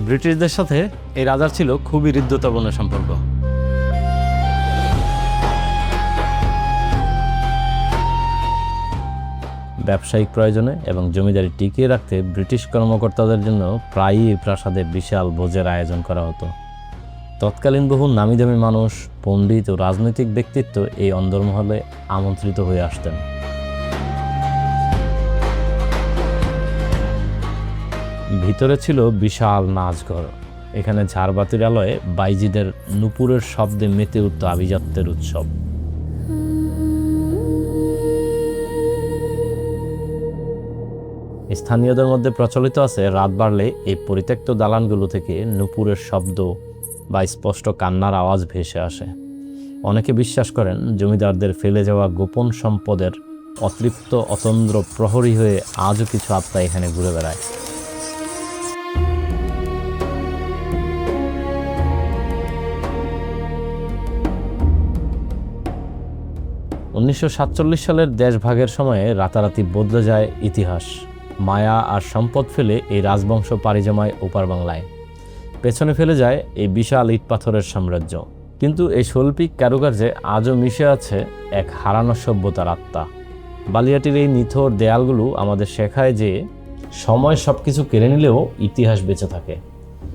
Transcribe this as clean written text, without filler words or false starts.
ব্রিটিশদের সাথে এই রাজার ছিল খুবই হৃদ্যতাপূর্ণ সম্পর্ক। ব্যবসায়িক প্রয়োজনে এবং জমিদারি টিকিয়ে রাখতে ব্রিটিশ কর্মকর্তাদের জন্য প্রায়ই প্রাসাদে বিশাল ভোজের আয়োজন করা হতো। তৎকালীন বহু নামীদামি মানুষ, পণ্ডিত ও রাজনৈতিক ব্যক্তিত্ব এই অন্দরমহলে আমন্ত্রিত হয়ে আসতেন। ভিতরে ছিল বিশাল নাচঘর। এখানে ঝাড়বাতির আলোয় বাইজিদের নূপুরের শব্দে মেতে উঠত আভিজাত্যের উৎসব। স্থানীয়দের মধ্যে প্রচলিত আছে, রাত বাড়লে এই পরিত্যক্ত দালানগুলো থেকে নূপুরের শব্দ বা স্পষ্ট কান্নার আওয়াজ ভেসে আসে। অনেকে বিশ্বাস করেন জমিদারদের ফেলে যাওয়া গোপন সম্পদের অতৃপ্ত অতন্দ্র প্রহরী হয়ে আজও কিছু আত্মা এখানে ঘুরে বেড়ায়। উনিশশো 1947 সালের দেশভাগের সময়ে রাতারাতি বদলে যায় ইতিহাস। মায়া আর সম্পদ ফেলে এই রাজবংশ পাড়ি জমায় ওপার বাংলায়। পেছনে ফেলে যায় এই বিশাল ইট পাথরের সাম্রাজ্য। কিন্তু এই শৈল্পিক কারুকার্যে আজও মিশে আছে এক হারানো সভ্যতার আত্মা। বালিয়াটির এই নিথর দেয়ালগুলো আমাদের শেখায় যে সময় সবকিছু কেড়ে নিলেও ইতিহাস বেঁচে থাকে।